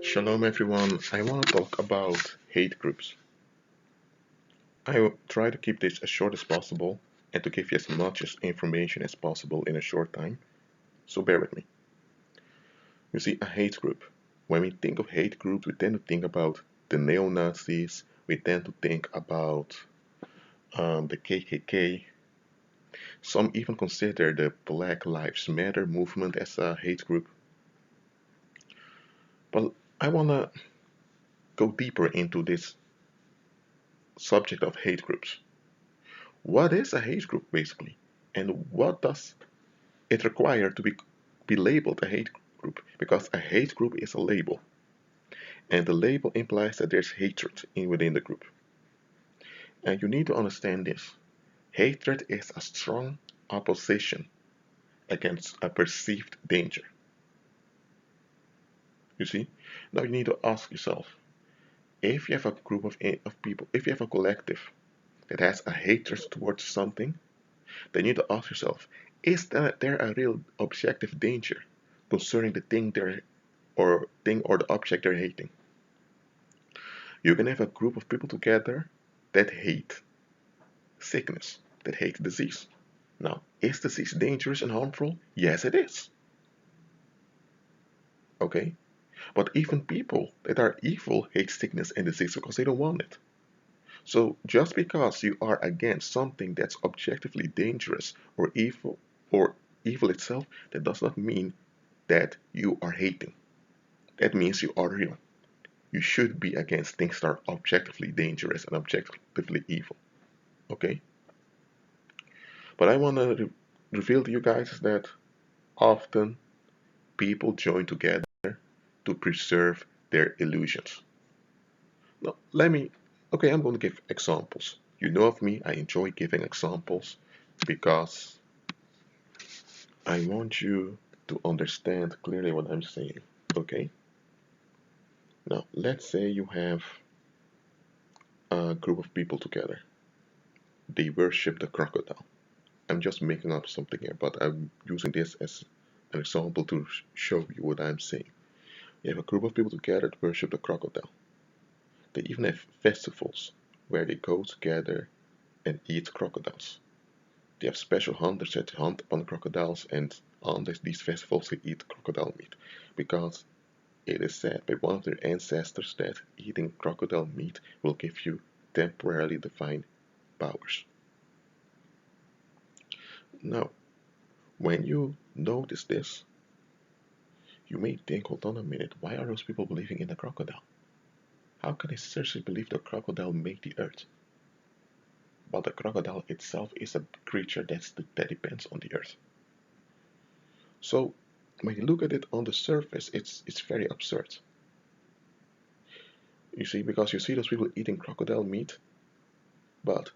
Shalom everyone, I want to talk about hate groups. I will try to keep this as short as possible and to give you as much information as possible in a short time, so bear with me. You see, a hate group. When we think of hate groups, we tend to think about the neo-Nazis, we tend to think about the KKK. Some even consider the Black Lives Matter movement as a hate group. But I want to go deeper into this subject of hate groups. What is a hate group basically? And what does it require to be labeled a hate group? Because a hate group is a label. And the label implies that there's hatred within the group. And you need to understand this. Hatred is a strong opposition against a perceived danger. You see? Now you need to ask yourself, if you have a group of people, if you have a collective that has a hatred towards something, then you need to ask yourself, is there a real objective danger concerning the thing or the object they're hating? You can have a group of people together that hate sickness, that hate disease. Now, is disease dangerous and harmful? Yes, it is. Okay? But even people that are evil hate sickness and disease because they don't want it. So just because you are against something that's objectively dangerous or evil itself, that does not mean that you are hating. That means you are real. You should be against things that are objectively dangerous and objectively evil. Okay? But I want to reveal to you guys that often people join together to preserve their illusions. Now, okay, I'm going to give examples. You know of me, I enjoy giving examples because I want you to understand clearly what I'm saying. Okay? Now, let's say you have a group of people together. They worship the crocodile. I'm just making up something here, but I'm using this as an example to show you what I'm saying. You have a group of people together that worship the crocodile. They even have festivals where they go together and eat crocodiles. They have special hunters that hunt upon crocodiles, and on these festivals they eat crocodile meat because it is said by one of their ancestors that eating crocodile meat will give you temporarily divine powers. Now, when you notice this, you may think, hold on a minute, why are those people believing in the crocodile? How can they seriously believe the crocodile made the earth? But the crocodile itself is a creature that depends on the earth. So when you look at it on the surface, it's very absurd. You see, because you see those people eating crocodile meat, but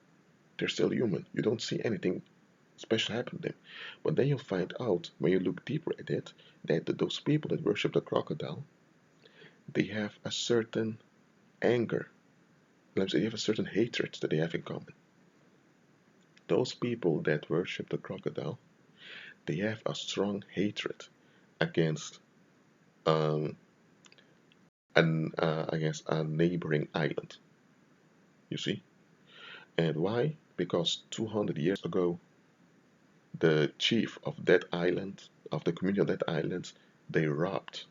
they're still human. You don't see anything special happen to them. But then you'll find out when you look deeper at it that those people that worship the crocodile, they have a certain anger. Let me say they have a certain hatred that they have in common. Those people that worship the crocodile, they have a strong hatred against um, against a neighboring island. You see, and why? Because 200 years ago, the chief of that island, of the community of that island, they robbed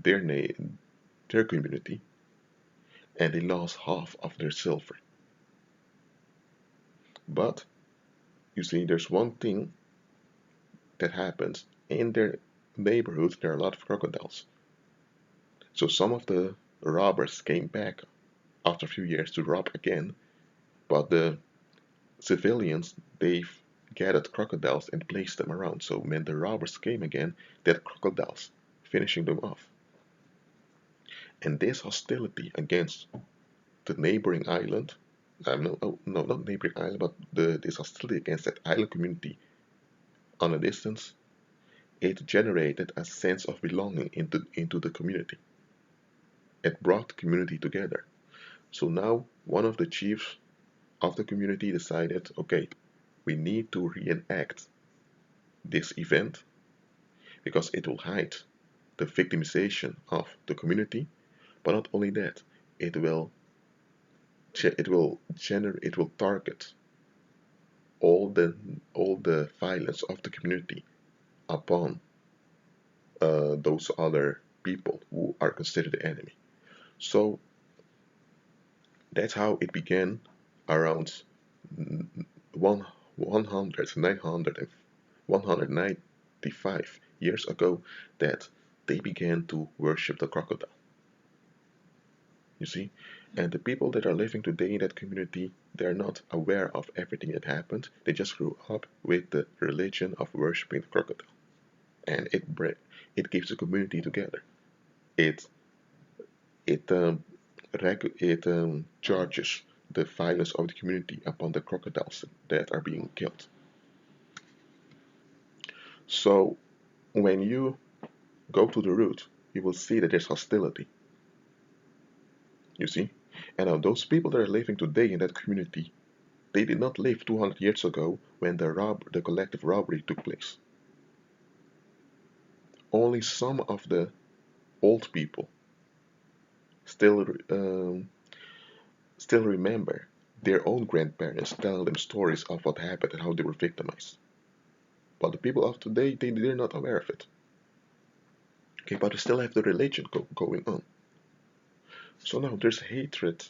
their their community, and they lost half of their silver. But you see, there's one thing that happens in their neighborhood. There are a lot of crocodiles. So some of the robbers came back after a few years to rob again, but the civilians they've gathered crocodiles and placed them around. So when the robbers came again, they had crocodiles, finishing them off. And this hostility against the neighboring island, no, no, not neighboring island, but this hostility against that island community on a distance, it generated a sense of belonging into the community. It brought the community together. So now one of the chiefs of the community decided, okay, we need to reenact this event because it will hide the victimization of the community, but not only that, it will it will target all the violence of the community upon those other people who are considered the enemy. So that's how it began around one 100, 900, and 195 years ago that they began to worship the crocodile. You see? And the people that are living today in that community, they're not aware of everything that happened. They just grew up with the religion of worshiping the crocodile. And it keeps the community together. It it charges the violence of the community upon the crocodiles that are being killed. So when you go to the root, you will see that there's hostility. You see? And now those people that are living today in that community, they did not live 200 years ago when the collective robbery took place. Only some of the old people still still remember their own grandparents telling them stories of what happened and how they were victimized. But the people of today, they're not aware of it. Okay, but they still have the religion going on. So now there's hatred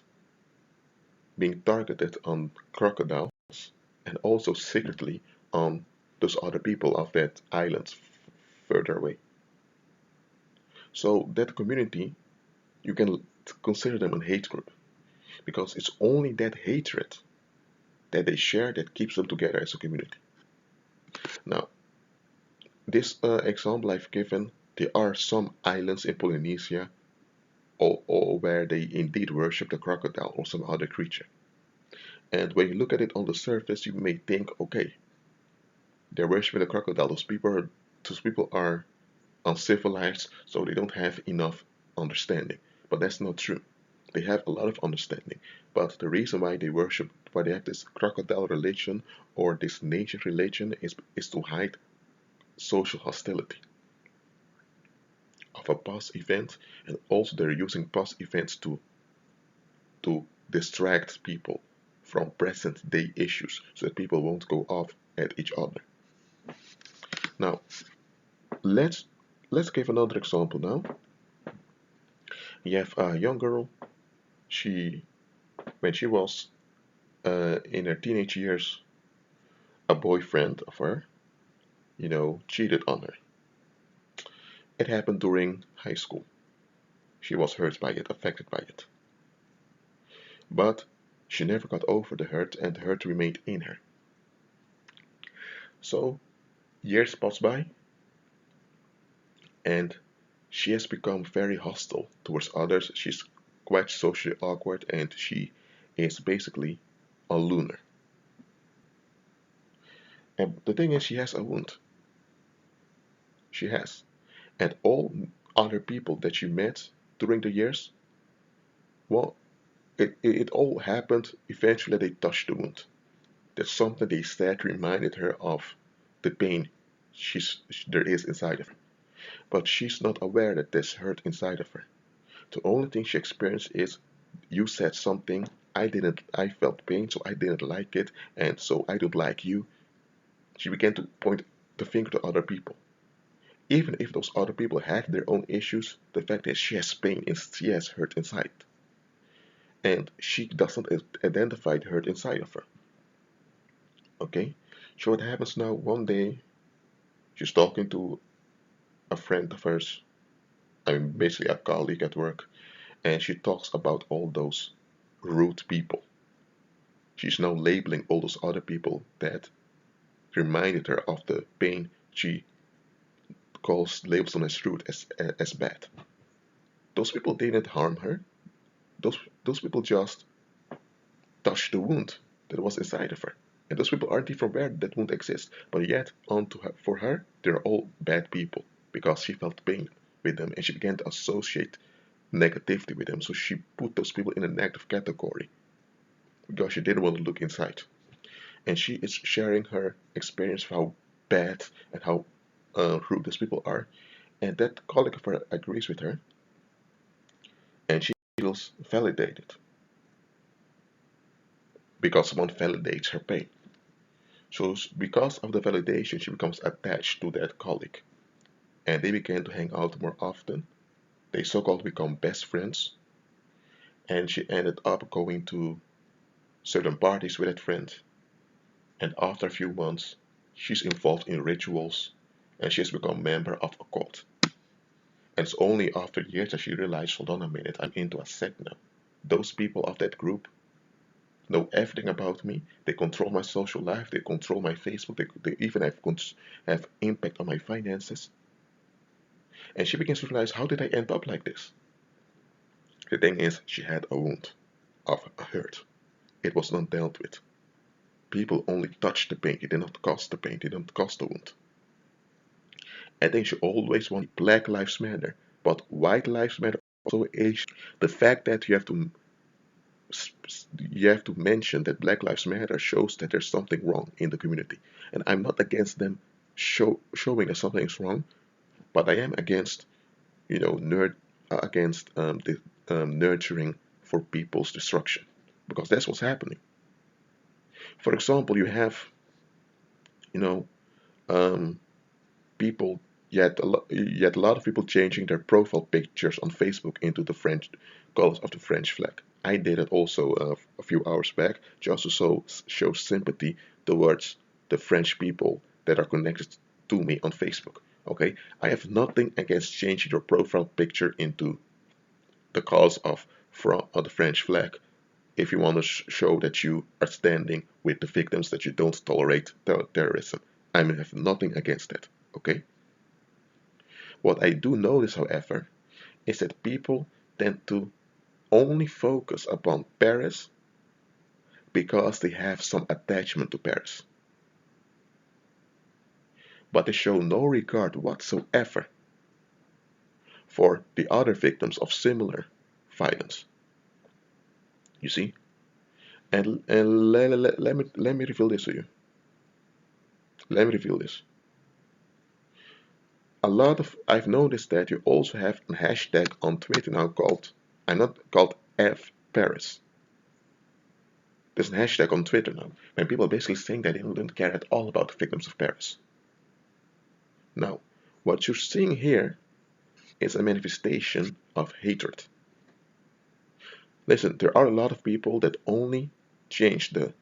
being targeted on crocodiles and also secretly on those other people of that island further away. So that community, you can consider them a hate group because it's only that hatred that they share that keeps them together as a community. Now, this example I've given, there are some islands in Polynesia or where they indeed worship the crocodile or some other creature. And when you look at it on the surface, you may think, okay, they're worshiping the crocodile. Those people are uncivilized, so they don't have enough understanding. But that's not true. They have a lot of understanding. But the reason why they have this crocodile religion or this nature religion is to hide social hostility of a past event, and also they're using past events to distract people from present day issues so that people won't go off at each other. Now, let's give another example now. You have a young girl. She, when she was in her teenage years, a boyfriend of her, cheated on her. It happened during high school. She was hurt by it, affected by it. But she never got over the hurt, and the hurt remained in her. So years passed by, and she has become very hostile towards others. She's quite socially awkward, and she is basically a loner. And the thing is, she has a wound. She has. And all other people that she met during the years, well, it all happened eventually. They touched the wound. That's something they said reminded her of the pain there is inside of her. But she's not aware that there's hurt inside of her. The only thing she experienced is you said something, I felt pain, so I didn't like it, and so I don't like you. She began to point the finger to other people. Even if those other people have their own issues, the fact is she has pain and she has hurt inside. And she doesn't identify the hurt inside of her. Okay? So what happens now, one day, she's talking to a friend of hers, I mean basically a colleague at work, and she talks about all those rude people. She's now labeling all those other people that reminded her of the pain. She labels them as rude, as bad. Those people didn't harm her. Those people just touched the wound that was inside of her. And those people aren't even aware that wound exists. But yet, for her, they're all bad people because she felt pain with them and she began to associate negativity with them. So she put those people in a negative category because she didn't want to look inside. And she is sharing her experience of how bad and how rude those people are. And that colleague of her agrees with her, and she feels validated because someone validates her pain. So because of the validation, she becomes attached to that colleague, and they began to hang out more often. They so-called become best friends, and she ended up going to certain parties with that friend. And after a few months, she's involved in rituals, and she's become a member of a cult. And it's only after years that she realized, hold on a minute, I'm into a sect now. Those people of that group know everything about me. They control my social life. They control my Facebook. They even have impact on my finances. And she begins to realize, how did I end up like this? The thing is, she had a wound of a hurt. It was not dealt with. People only touched the pain. It did not cause the pain. It did not cause the wound. I think she always wanted Black Lives Matter, but White Lives Matter also is the fact that you have to mention that Black Lives Matter shows that there's something wrong in the community. And I'm not against them showing that something's wrong, but I am against, against the nurturing for people's destruction, because that's what's happening. For example, you know, um, people, yet a lot of people changing their profile pictures on Facebook into the French colors of the French flag. I did it also a few hours back, just to show sympathy towards the French people that are connected to me on Facebook. Okay, I have nothing against changing your profile picture into the colors of the French flag if you want to show that you are standing with the victims, that you don't tolerate terrorism. I have nothing against that. Okay. What I do notice, however, is that people tend to only focus upon Paris because they have some attachment to Paris, but they show no regard whatsoever for the other victims of similar violence. You see? And let me reveal this to you. Let me reveal this. I've noticed that you also have a hashtag on Twitter now called, I'm not called F Paris. There's a hashtag on Twitter now, when people are basically saying that they don't care at all about the victims of Paris. Now, what you're seeing here is a manifestation of hatred. Listen, there are a lot of people that only change the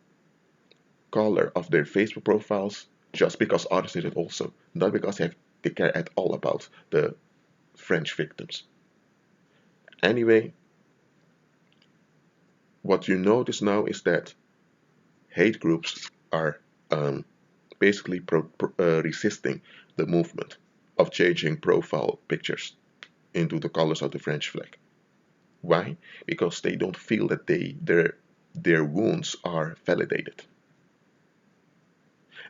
color of their Facebook profiles just because others did it also, not because they care at all about the French victims. Anyway, what you notice now is that hate groups are basically resisting the movement of changing profile pictures into the colors of the French flag. Why? Because they don't feel that their wounds are validated.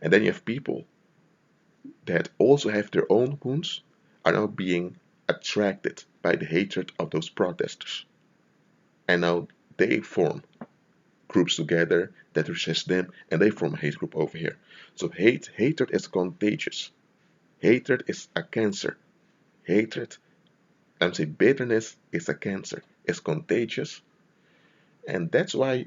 And then you have people that also have their own wounds are now being attracted by the hatred of those protesters. And now they form groups together that resist them, and they form a hate group over here. So hatred is contagious. Hatred is a cancer. Hatred, I'm saying bitterness is a cancer. It's contagious, and that's why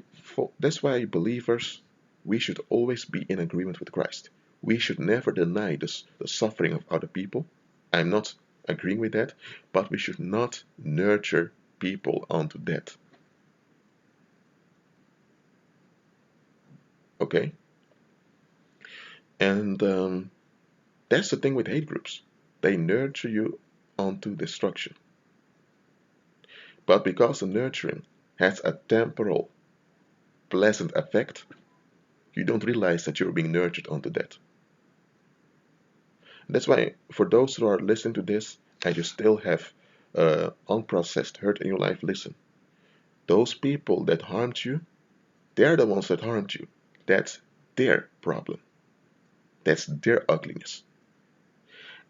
believers, we should always be in agreement with Christ. We should never deny the suffering of other people. I'm not agreeing with that, but we should not nurture people onto death. Okay? And that's the thing with hate groups. They nurture you onto destruction. But because the nurturing has a temporal, pleasant effect, you don't realize that you're being nurtured onto that. That's why, for those who are listening to this and you still have unprocessed hurt in your life, listen. Those people that harmed you, they're the ones that harmed you. That's their problem. That's their ugliness.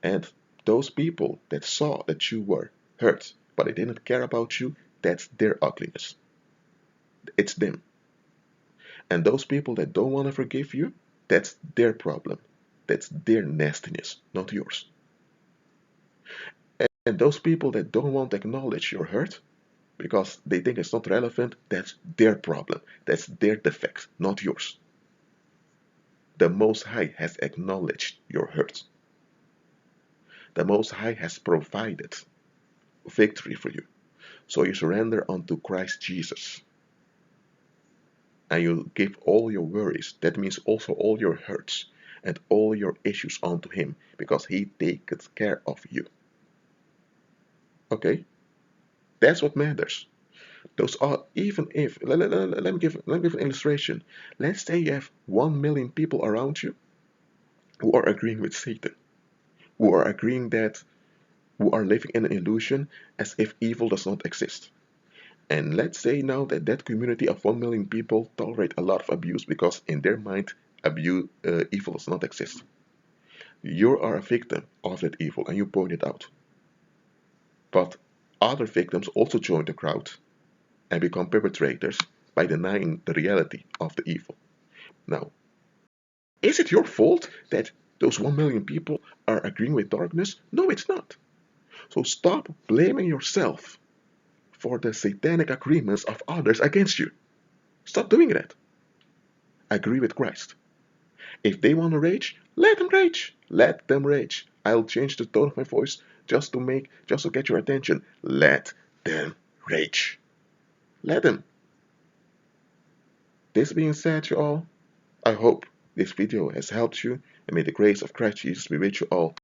And those people that saw that you were hurt, but they didn't care about you, that's their ugliness. It's them. And those people that don't want to forgive you, that's their problem. That's their nastiness, not yours. And those people that don't want to acknowledge your hurt because they think it's not relevant, that's their problem. That's their defect, not yours. The Most High has acknowledged your hurt. The Most High has provided victory for you. So you surrender unto Christ Jesus. And you give all your worries, that means also all your hurts and all your issues onto Him, because He takes care of you. Okay? That's what matters. Those are, even if, let me give an illustration. Let's say you have 1 million people around you who are agreeing with Satan, who are agreeing that, who are living in an illusion as if evil does not exist. And let's say now that that community of 1 million people tolerate a lot of abuse because in their mind, evil does not exist. You are a victim of that evil and you point it out. But other victims also join the crowd and become perpetrators by denying the reality of the evil. Now, is it your fault that those 1 million people are agreeing with darkness? No, it's not. So stop blaming yourself for the satanic agreements of others against you. Stop doing that. Agree with Christ. If they want to rage, let them rage. Let them rage. I'll change the tone of my voice just to get your attention. Let them rage. Let them. This being said, you all, I hope this video has helped you, and may the grace of Christ Jesus be with you all.